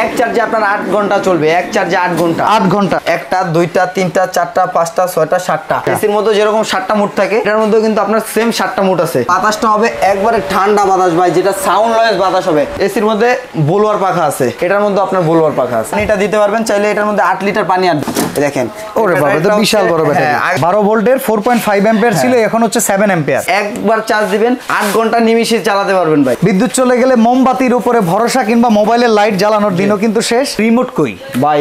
এক চার্জে আপনার 8 ঘন্টা চলবে, এক চার্জে 8 ঘন্টা। 8 ঘন্টা, একটা, দুইটা, তিনটা, চারটা, পাঁচটা, ছয়টা, সাতটা। এসির মধ্যে যেরকম 7টা মুড থাকে, এটার মধ্যে কিন্তু আপনার সেম 7টা মুড আছে। বাতাসটা হবে একবারে ঠান্ডা বাতাস ভাই, যেটা সাউন্ড লয়েস বাতাস হবে। এসির মধ্যে ব্লোয়ার পাখা আছে, এটার মধ্যে আপনার ব্লোয়ার পাখা আছে। এটা দিতে পারবেন চাইলে, এটার মধ্যে 8 লিটার পানি আসবে। দেখেন, ওরে বাবা, এটা বিশাল বড় ব্যাটারি। 12 ভোল্টের 4.5 অ্যাম্পিয়ার ছিল, এখন হচ্ছে 7 অ্যাম্পিয়ার। একবার চার্জ দিবেন 8 ঘন্টা নিমিষে চালাতে পারবেন ভাই। বিদ্যুৎ চলে গেলে মোমবাতির উপরে ভরসা কিংবা মোবাইলের লাইট জ্বালানোর দিনও কিন্তু শেষ। রিমোট কই ভাই?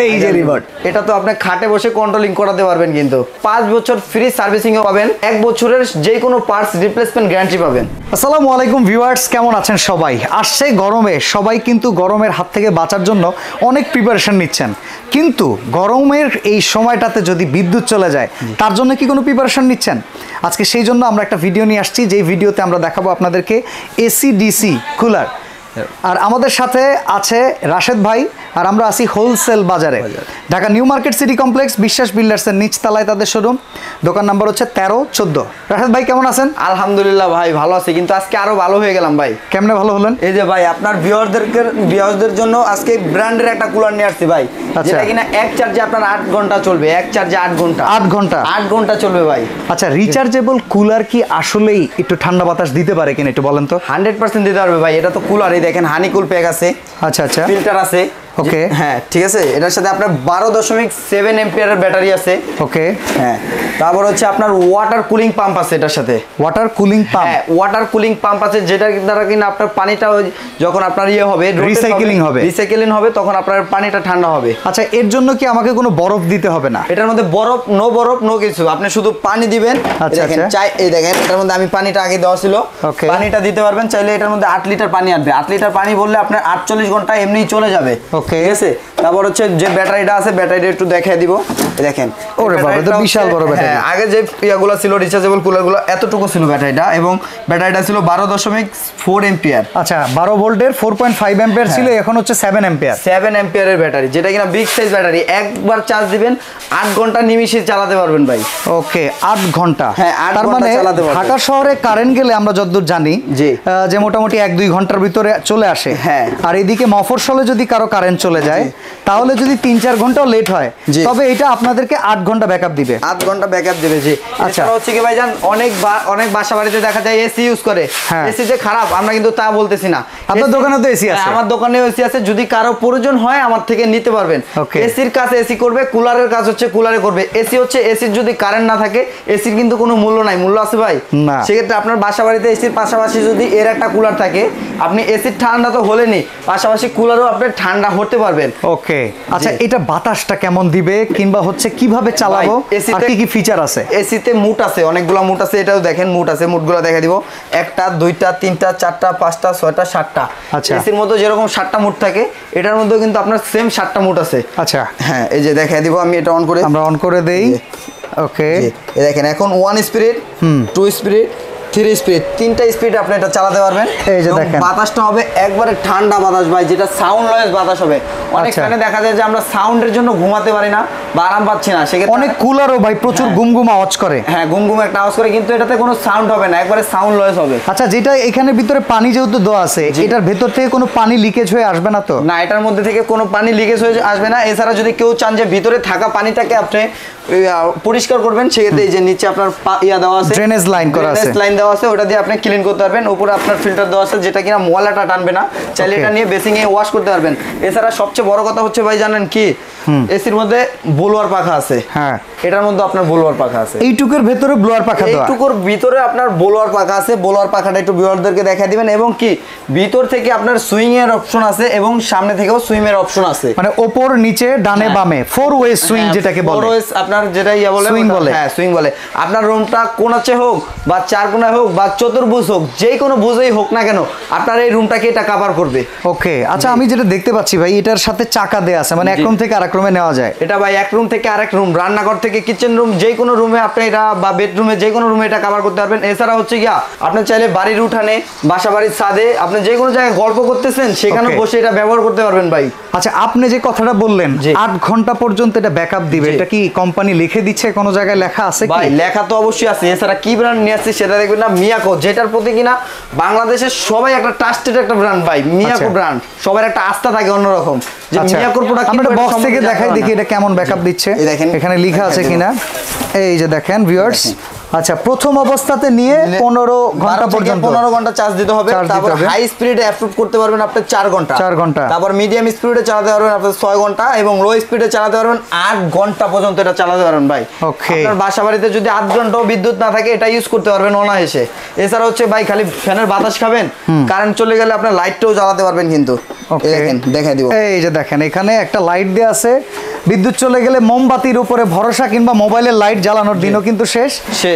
এই যে রিমোট, এটা তো আপনি খাটে বসে কন্ট্রোলিং করাতে পারবেন। কিন্তু 5 বছর ফ্রি সার্ভিসিং পাবেন, 1 বছরের যে কোনো পার্টস রিপ্লেসমেন্ট গ্যারান্টি পাবেন। আসসালামু আলাইকুম ভিউয়ার্স, কেমন আছেন সবাই? আসছে গরমে, সবাই কিন্তু গরমের হাত থেকে বাঁচার জন্য অনেক প্রিপারেশন নিচ্ছেন, কিন্তু গরমের এই সময়টাতে যদি বিদ্যুৎ চলে যায়, তার জন্য কি কোনো প্রিপারেশন নিচ্ছেন? আজকে সেই জন্য আমরা একটা ভিডিও নিয়ে আসছি, যেই ভিডিওতে আমরা দেখাবো আপনাদেরকে এসি ডিসি কুলার। আর আমাদের সাথে আছে রাশেদ ভাই, আর আমরা আছি হোলসেল বাজারে, Dhaka new market city complex, বিশ্বাস বিল্ডার্সের নিচতলায় তাদের শোরুম। দোকান নাম্বার হচ্ছে 13-14। রাশেদ ভাই কেমন আছেন? আলহামদুলিল্লাহ ভাই, ভালো আছি, কিন্তু আজকে আরো ভালো হয়ে গেলাম ভাই। কেমনে ভালো হলেন? এই যে ভাই, আপনার ভিউয়ারদের জন্য আজকে ব্র্যান্ডের একটা কুলার নিয়ে আসছি ভাই, যেটা কিনা এক চার্জে আপনার 8 ঘন্টা চলবে। এক চার্জে 8 ঘন্টা। 8 ঘন্টা? 8 ঘন্টা চলবে ভাই। আচ্ছা, রিচার্জেবল কুলার কি আসলেই একটু ঠান্ডা বাতাস দিতে পারে কিনা একটু বলেন তো? 100% দিতে পারবে ভাই। এটা তো কুলার, এই দেখেন হানিকুল প্যাক আছে। আচ্ছা আচ্ছা, ফিল্টার আছে। ওকে, হ্যাঁ ঠিক আছে। এটার সাথে আপনার 12.7 এম্পিয়ারের ব্যাটারি আছে। ওকে, হ্যাঁ। তারপর হচ্ছে আপনার ওয়াটার কুলিং পাম্প আছে এটার সাথে। Water cooling pump? হ্যাঁ, ওয়াটার কুলিং পাম্প আছে, যেটা দ্বারা কিনা আপনার পানিটা যখন আপনার হবে রিসাইকেলিং হবে, তখন আপনার পানিটা ঠান্ডা হবে। আচ্ছা, এর জন্য কি আমাকে কোনো বরফ দিতে হবে না? এটার মধ্যে বরফ নো কিছু, আপনি শুধু পানি দিবেন। দেখেন, এই দেখেন, এটার মধ্যে আমি পানিটা আগে দেওয়া ছিল, পানিটা দিতে পারবেন চাইলে। এটার মধ্যে 8 লিটার পানি আসবে। 8 লিটার পানি বললে আপনার 48 ঘন্টা এমনিই চলে যাবে। ওকে, ঠিক আছে। তারপর হচ্ছে যে ব্যাটারিটা আছে, ব্যাটারিটা একটু দেখিয়ে দিব। দেখেন, ওরে বাবা, এটা বিশাল বড় ব্যাটারি। আগে যে ইয়াগুলো ছিল রিচার্জেবল কুলারগুলো, এতটুকু ছিল ব্যাটারিটা, এবং ব্যাটারিটা ছিল 12.4 এম্পিয়ার। আচ্ছা, 12 ভোল্টের 4.5 অ্যাম্পিয়ার ছিল, এখন হচ্ছে 7 অ্যাম্পিয়ার। 7 অ্যাম্পিয়ারের ব্যাটারি, যেটা কিনা বিগ সাইজ ব্যাটারি। একবার চার্জ দিবেন 8 ঘন্টা নিমিষে চালাতে পারবেন ভাই। ওকে, 8 ঘন্টা? হ্যাঁ, 8 তার মানে ঢাকা শহরে কারেন্ট গেলে আমরা যতদূর জানি যে মোটামুটি 1-2 ঘন্টার ভিতরে চলে আসে। হ্যাঁ, আর এদিকে মফস্বলে যদি কারো কারেন্ট চলে যায়, তাহলে যদি 3-4 ঘন্টাও লেট হয়, তবে এটা আপনাদেরকে 8 ঘন্টা ব্যাকআপ দিবে। 8 ঘন্টা ব্যাকআপ দিবে। জি। আচ্ছা, হচ্ছে কি ভাইজান, অনেক বাসা বাড়িতে দেখা যায় এসি ইউজ করে। এসি যে খারাপ আমরা কিন্তু তা বলতেছি না। আপনার দোকানে তো এসি আছে? আমার দোকানে এসি আছে, যদি কারো প্রয়োজন হয় আমার থেকে নিতে পারবেন। এসির কাজ এসি করবে, কুলারের কাজ হচ্ছে কুলারে করবে। এসি হচ্ছে, এসির যদি কারেন্ট না থাকে এসির কিন্তু কোনো মূল্য নাই। মূল্য আছে ভাই? না। সেক্ষেত্রে আপনার বাসা বাড়িতে এসির পাশাপাশি যদি এর একটা কুলার থাকে, আপনি এসির ঠান্ডা তো হলেনি, পাশাপাশি কুলারও আপনি ঠান্ডা হতে পারবেন। ওকে, আচ্ছা, এটা বাতাসটা কেমন দিবে কিংবা হচ্ছে কিভাবে চালাবো, আর কি কি ফিচার আছে? এসিতে মুট আছে, অনেকগুলো মুট আছে। এটাও দেখেন মুট আছে, মুটগুলো দেখা দিব। একটা, দুইটা, তিনটা, চারটা, পাঁচটা, ছয়টা, সাতটা। আচ্ছা, এসির মধ্যে যেরকম 7টা মুট থাকে, এটার মধ্যেও কিন্তু আপনার সেম 7টা মুট আছে। আচ্ছা, হ্যাঁ, এই যে দেখা দিব, আমি এটা অন করে, আমরা অন করে দেই। ওকে, এই দেখেন, এখন 1 স্পিড, 2 স্পিড, 3 স্পিড, 3টা স্পিড আপনি এটা চালাতে পারবেন। এই যে দেখেন, বাতাসটা হবে একবারে ঠান্ডা বাতাস ভাই, যেটা সাউন্ড লয়েস বাতাস হবে। অনেক কারণে দেখা যায় যে আমরা সাউন্ডের জন্য ঘুমাতে পারি না বা আরাম পাচ্ছি না, সেক্ষেত্রে অনেক কুলারও ভাই প্রচুর গুমগুম আওয়াজ করে। হ্যাঁ, গুমগুম একটা আওয়াজ করে, কিন্তু এটাতে কোনো সাউন্ড হবে না, একবারে সাউন্ড লয়েস হবে। আচ্ছা, যেটা এখানে ভিতরে পানি যেহেতু দেওয়া আছে, এটার ভেতর থেকে কোনো পানি লিকেজ হয়ে আসবে না তো? না, এটার মধ্যে থেকে কোনো পানি লিকেজ হয়ে আসবে না। এছাড়া যদি কেউ চান যে ভিতরে থাকা পানিটাকে আপনি পরিষ্কার করবেন, সেক্ষেত্রে এই যে নিচে আপনার দেওয়া আছে, ড্রেনেজ লাইন করা আছে, লাইন দেওয়া আছে, ওটা দিয়ে আপনি ক্লিন করতে পারবেন। উপরে আপনার ফিল্টার দেওয়া আছে, যেটা কিনা ময়লাটা টানবে না, চাইলে এটা নিয়ে বেসিং এ ওয়াশ করতে পারবেন। এছাড়া সবচেয়ে বড় কথা হচ্ছে ভাই, জানেন কি, এসির মধ্যে ব্লোয়ার পাখা আছে। হ্যাঁ, এটার মধ্যে আপনার ব্লোয়ার পাখা আছে। এইটুকুর ভিতরে ব্লোয়ার পাখা দেওয়া, এইটুকুর ভিতরে আপনার ব্লোয়ার পাখা আছে। ব্লোয়ার পাখাটা একটু ভিউয়ারদেরকে দেখা দিবেন, এবং কি ভিতর থেকে আপনার সুইং এর অপশন আছে, এবং সামনে থেকেও সুইং এর অপশন আছে, মানে উপর নিচে ডানে বামে 4 ওয়ে সুইং, যেটাকে বলে 4 ওয়ে আপনার যেটা বলে সুইং বলে। হ্যাঁ, সুইং বলে। আপনার রুমটা কোণাচে হোক বা চার কোণায় হোক বা চতুর্ভুজ হোক, যে কোনো ভুজেই হোক না কেন, আপনার এই রুমটাকে এটা কভার করবে। ওকে, আচ্ছা, আমি যেটা দেখতে পাচ্ছি ভাই, এটার সাথে সাথে চাকা দেয়া আছে, মানে এক রুম থেকে আরেক রুমে নেওয়া যায়। এটা ভাই এক রুম থেকে আরেক রুম, রান্নাঘর থেকে কিচেন রুম, যে কোনো রুমে আপনি এটা বা বেডরুমে যে কোনো রুমে এটা কভার করতে পারবেন। এছাড়া হচ্ছে গিয়া আপনি চাইলে বাড়ির উঠানে, বাসা বাড়ির ছাদে, আপনি যে কোনো জায়গায় গল্প করতেছেন সেখানে বসে এটা ব্যবহার করতে পারবেন ভাই। আচ্ছা, আপনি যে কথাটা বললেন 8 ঘন্টা পর্যন্ত এটা ব্যাকআপ দিবে, এটা কি কোম্পানি লিখে দিচ্ছে, কোনো জায়গায় লেখা আছে কি? ভাই লেখা তো অবশ্যই আছে। এছাড়া কি ব্র্যান্ড নিয়ে আসছে সেটা দেখবেন না, মিয়াকো, যেটার প্রতি কিনা বাংলাদেশের সবাই একটা ট্রাস্টেড একটা ব্র্যান্ড ভাই, মিয়াকো ব্র্যান্ড, সবার একটা আস্থা থাকে অন্যরকম যে মিয়াকোর প্রোডাক্ট। আমরা বক্স থেকে দেখাই দেখি এটা কেমন ব্যাকআপ দিচ্ছে, দেখেন এখানে লেখা আছে কিনা। এই যে দেখেন ভিউয়ার্স, আচ্ছা প্রথম অবস্থাতে নিয়ে 15 ঘন্টা পর্যন্ত 15 ঘন্টা চার্জ দিতে হবে। তারপর হাই স্পিডে অ্যাপ্রুভ করতে পারবেন আপনি 4 ঘন্টা। তারপর মিডিয়াম স্পিডে চালাতে পারবেন আপনি 6 ঘন্টা, এবং লো স্পিডে চালাতে পারবেন 8 ঘন্টা পর্যন্ত এটা চালাতে পারবেন ভাই। ওকে, আপনার বাসা বাড়িতে যদি 8 ঘন্টাও বিদ্যুৎ না থাকে এটা ইউজ করতে পারবেন অনায়াসে। এছাড়া হচ্ছে ভাই খালি ফ্যানের বাতাস খাবেন, কারেন্ট চলে গেলে আপনার লাইটটাও জ্বালাতে পারবেন কিন্তু। দেখেন দেখাই দিব, এই যে দেখেন এখানে একটা লাইট দেয়া আছে, বিদ্যুৎ চলে গেলে মোমবাতির উপরে ভরসা কিংবা মোবাইলের লাইট জ্বালানোর দিনও কিন্তু শেষ।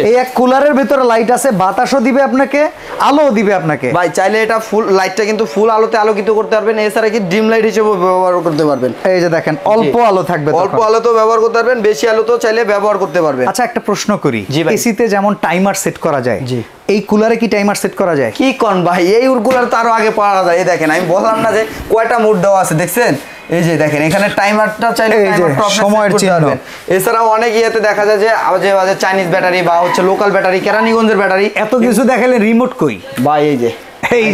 এই এক কুলারের ভিতরে লাইট আছে, বাতাসও দিবে আপনাকে, আলোও দিবে আপনাকে। ভাই চাইলে এটা ফুল লাইটটা কিন্তু ফুল আলোতে আলোকিত করতে পারবেন। এছাড়া কি ড্রিম লাইট হিসেবে ব্যবহার করতে পারবেন। এই যে দেখেন অল্প আলো থাকবে, অল্প আলোতেও ব্যবহার করতে পারবেন, বেশি আলোতেও চাইলে ব্যবহার করতে পারবেন। আচ্ছা একটা প্রশ্ন করি, এসিতে যেমন টাইমার সেট করা যায়, এই কুলারে কি টাইমার সেট করা যায়? কি কোন ভাই, এই কুলার তো আরো আগে পাওয়া যায়। এই দেখেন আমি বললাম না যে কয়টা মোড দেওয়া আছে, দেখছেন? এই যে দেখেন এখানে টাইমারটা চাইলে সময়ের চিহ্ন। এছাড়াও অনেক ইয়েতে দেখা যায় যে চাইনিজ ব্যাটারি বা হচ্ছে লোকাল ব্যাটারি, কেরানীগঞ্জের ব্যাটারি, এত কিছু দেখালে রিমোট কই ভাই? এই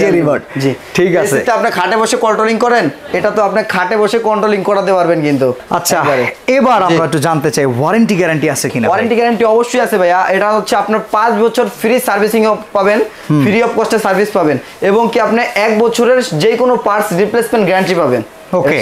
যে রিমোট। জি ঠিক আছে, এটা আপনি খাটে বসে কন্ট্রোলিং করেন, এটা তো আপনি খাটে বসে কন্ট্রোলিং করাতে পারবেন কিন্তু। আচ্ছা এবার আমরা একটু জানতে চাই ওয়ারেন্টি গ্যারান্টি আছে কিনা? ওয়ারেন্টি গ্যারান্টি অবশ্যই আছে ভাইয়া। এটা হচ্ছে আপনার 5 বছর ফ্রি সার্ভিসিং পাবেন, ফ্রি অফ কস্টে সার্ভিস পাবেন, এবং কি আপনি 1 বছরের যে কোনো পার্টস রিপ্লেসমেন্ট গ্যারান্টি পাবেন। ওকে,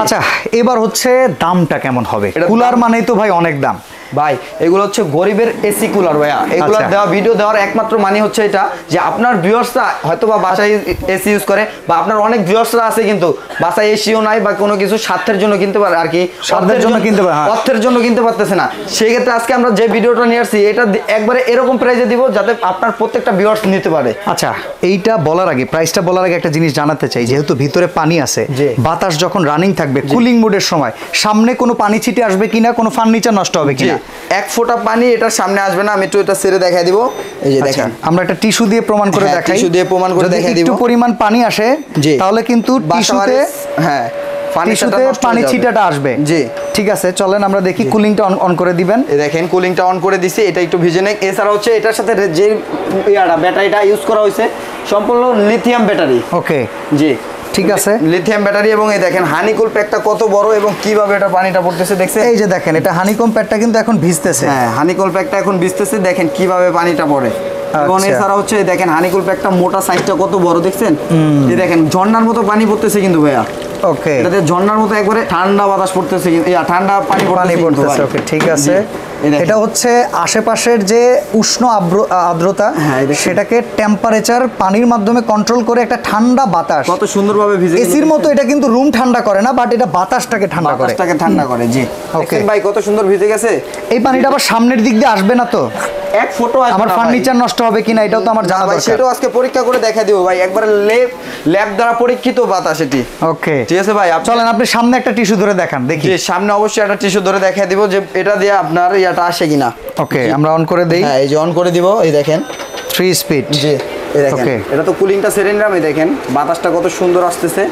আচ্ছা এবার হচ্ছে দামটা কেমন হবে? কুলার মানেই তো ভাই অনেক দাম ভাই। এগুলো হচ্ছে গরিবের এসি কুলার ভাইয়া। এগুলো দেওয়া ভিডিও দেওয়ার একমাত্র মানে হচ্ছে এটা যে আপনার ভিউয়ার্সরা হয়তো বা বাসায় এসি ইউজ করে, বা আপনার অনেক ভিউয়ার্সরা আছে কিন্তু বাসায় এসিও নাই বা কোনো কিছু স্বার্থের জন্য কিনতে পারে আর কি, স্বার্থের জন্য কিনতে পারে, অর্থের জন্য কিনতে পারতেছে না। সেই ক্ষেত্রে আজকে আমরা যে ভিডিওটা নিয়ে আসছি এটা একবারে এরকম প্রাইসে দিব যাতে আপনার প্রত্যেকটা ভিউয়ার্স নিতে পারে। আচ্ছা এইটা বলার আগে, প্রাইসটা বলার আগে একটা জিনিস জানাতে চাই, যেহেতু ভিতরে পানি আছে, বাতাস যখন রানিং থাকবে কুলিং মোডের সময় সামনে কোনো পানি ছিটে আসবে কিনা, কোনো ফার্নিচার নষ্ট হবে কিনা? 1 ফোঁটা পানি এটার সামনে আসবে না। আমি একটু এটা ছেড়ে দেখাই দিব। এই যে দেখেন আমরা একটা টিস্যু দিয়ে প্রমাণ করে দেখাই, টিস্যু দিয়ে প্রমাণ করে দেখাই দিব। একটু পরিমাণ পানি আসে তাহলে কিন্তু টিস্যুতে পানি ছিটাটা আসবে। জি ঠিক আছে, চলেন আমরা দেখি। কুলিংটা অন করে দিবেন। এই দেখেন কুলিংটা অন করে দিছি, এটা একটু ভিজে নেই। এছাড়া হচ্ছে এটার সাথে যে ব্যাটারিটা ইউজ করা হয়েছে সম্পূর্ণ লিথিয়াম ব্যাটারি। ওকে জি ঠিক আছে, লিথিয়াম ব্যাটারি। এবং এই দেখেন হানিকুল প্যাকটা কত বড় এবং কিভাবে এটা পানিটা পড়তেছে দেখছেন? এই যে দেখেন এটা হানিকম প্যাকটা কিন্তু এখন ভিজতেছে। হ্যাঁ হানিকুল প্যাকটা এখন ভিজতেছে, দেখেন কিভাবে পানিটা পড়ে। এবং এছাড়া হচ্ছে দেখেন হানিকুল প্যাকটা মোটা সাইজটা কত বড় দেখছেন? এই দেখেন ঝর্ণার মতো পানি পড়তেছে কিন্তু ভাইয়া। ওকে, এটাতে ঝর্ণার মতো একবারে ঠান্ডা বাতাস পড়তেছে, ঠান্ডা পানি পড়তেছে। ওকে ঠিক আছে, এটা হচ্ছে আশেপাশের যে উষ্ণ আর্দ্রতা সেটাকে টেম্পারেচার পানির মাধ্যমে কন্ট্রোল করে একটা ঠান্ডা বাতাস কত সুন্দরভাবে ভিজে। এসির মতো এটা কিন্তু রুম ঠান্ডা করে না, বাট এটা বাতাসটাকে ঠান্ডা করে। জি ওকে ভাই, কত সুন্দর ভিজে গেছে। এই পানিটা আবার সামনের দিক দিয়ে আসবে না তো? 1 ফোঁটা আমার ফার্নিচার নষ্ট হবে কিনা এটাও তো আমার জানা দরকার। সেটাও আজকে পরীক্ষা করে দেখা দিব ভাই, একবারে ল্যাব দ্বারা পরীক্ষিত বাতাস এটি। ওকে ঠিক আছে ভাই, চলেন আপনি সামনে একটা টিস্যু ধরে দেখান দেখি। যে সামনে অবশ্যই একটা টিস্যু ধরে দেখা দিব যে এটা দিয়ে আপনার ইয়াটা আসে কিনা। ওকে আমরা অন করে দেই। হ্যাঁ এই যে অন করে দিব, এই দেখেন 3 স্পিড। জি এই দেখেন এটা তো কুলিংটা সেরে নিলাম। এই দেখেন বাতাসটা কত সুন্দর আসতেছে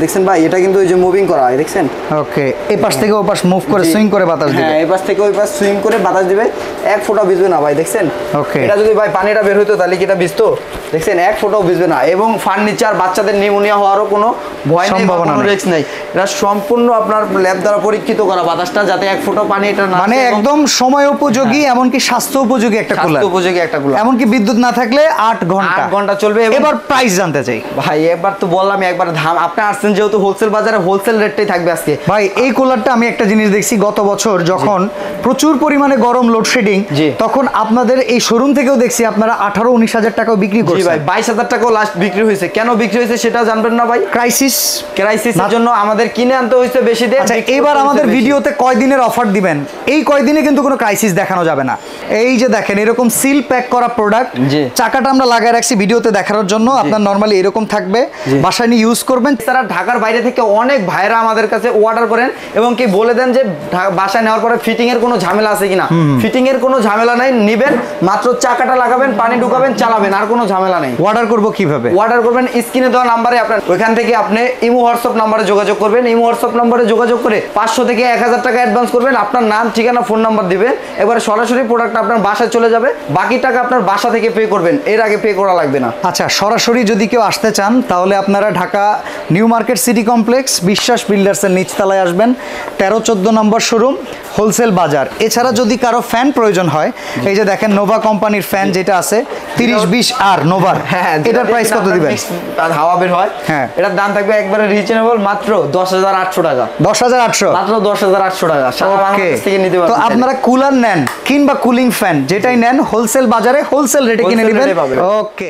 দেখছেন ভাই, এটা কিন্তু এই যে মুভিং করা হয় দেখছেন? ওকে, এই পাশ থেকে ওই পাশ মুভ করে সুইং করে বাতাস দিবে। হ্যাঁ এই পাশ থেকে ওই পাশ সুইং করে বাতাস দিবে, 1 ফোঁটা ভিজবে না ভাই দেখছেন? ওকে, এটা যদি ভাই পানিটা বের হইতো তাহলে কি এটা ভিজতো? দেখছেন 1 ফোঁটাও ভিজবে না। এবং ফার্নিচার বাচ্চাদের নিউমোনিয়া হওয়ারও কোনো ভয় নেই, কোনো রিস্ক নেই। এটা সম্পূর্ণ আপনার ল্যাব দ্বারা পরীক্ষিত করা বাতাসটা, যাতে 1 ফোঁটা পানি এটা না, মানে একদম সময় উপযোগী, এমনকি স্বাস্থ্য উপযোগী একটা কুলার। স্বাস্থ্য উপযোগী একটা কুলার, এমনকি বিদ্যুৎ না থাকলে 8 ঘন্টা চলবে। এবার প্রাইস জানতে চাই ভাই। একবার তো বললাম একবার দাম, আপনি আসছেন যেহেতু হোলসেল বাজারে হোলসেল রেটটাই থাকবে আজকে ভাই। এই কুলারটা আমি একটা জিনিস দেখছি, গত বছর যখন প্রচুর পরিমাণে গরম লোডশেডিং, তখন আপনাদের এই শোরুম থেকেও দেখছি আপনারা 18-19 হাজার টাকাও বিক্রি করছেন। ভাই 22 হাজার টাকাও লাস্ট বিক্রি হয়েছে। কেন বিক্রি হয়েছে সেটা জানবেন না ভাই? ক্রাইসিসের জন্য আমাদের কিনে আনতে হয়েছে বেশি দিয়ে। আচ্ছা এবার আমাদের ভিডিওতে কয়দিনের অফার দিবেন? এই কয়দিনে কিন্তু কোনো ক্রাইসিস দেখানো যাবে না। এই যে দেখেন এরকম সিল প্যাক করা প্রোডাক্ট, চাকাটা আমরা লাগায় রাখছি ভিডিওতে দেখানোর জন্য। আপনার নরমালি এরকম থাকবে, বাসায় নিয়ে ইউজ করবেন। তারা ঢাকার বাইরে থেকে অনেক ভাইরা আমাদের কাছে অর্ডার করেন এবং কি বলে দেন যে বাসায় নেওয়ার পরে ফিটিং এর কোনো ঝামেলা আছে কিনা। ফিটিং এর কোনো ঝামেলা নাই, নিবেন মাত্র চাকাটা লাগাবেন, পানি ঢুকাবেন, চালাবেন, আর কোনো ঝামেলা নেই। অর্ডার করব কিভাবে? অর্ডার করবেন স্ক্রিনে দেওয়া নাম্বারে, আপনার ওইখান থেকে আপনি ইমো হোয়াটসঅ্যাপ নাম্বারে যোগাযোগ করবেন। ইমো হোয়াটসঅ্যাপ নাম্বারে যোগাযোগ করে 500 থেকে 1000 টাকা অ্যাডভান্স করবেন, আপনার নাম, ঠিকানা, ফোন নাম্বার দিবেন, এবারে সরাসরি প্রোডাক্ট আপনার বাসায় চলে যাবে। বাকি টাকা আপনার বাসা থেকে পে করবেন, এর আগে পে করা লাগবে না। আচ্ছা, সরাসরি যদি কেউ আসতে চান তাহলে আপনারা Dhaka new market city complex বিশ্বাস বিল্ডার্সের নিচতলায় আসবেন, 13-14 নম্বর শোরুম, হোলসেল বাজার। এছাড়া যদি কারো ফ্যান প্রয়োজন হয়, এই যে দেখেন নোভা কোম্পানির ফ্যান যেটা আছে 30-20 আর নোভার, হ্যাঁ, এটার প্রাইস কত দিবেন? হাওয়া বের হয়, হ্যাঁ, এটার দাম থাকবে একবারে রিজনেবল, মাত্র 10,800 টাকা। 10,800, মাত্র 10,800 টাকা সারা বাংলাদেশ থেকে নিতে তো পারবেন। আপনারা কুলার নেন কিংবা কুলিং ফ্যান যেটাই নেন, হোলসেল বাজারে হোলসেল রেটে কিনে নেবেন। ওকে।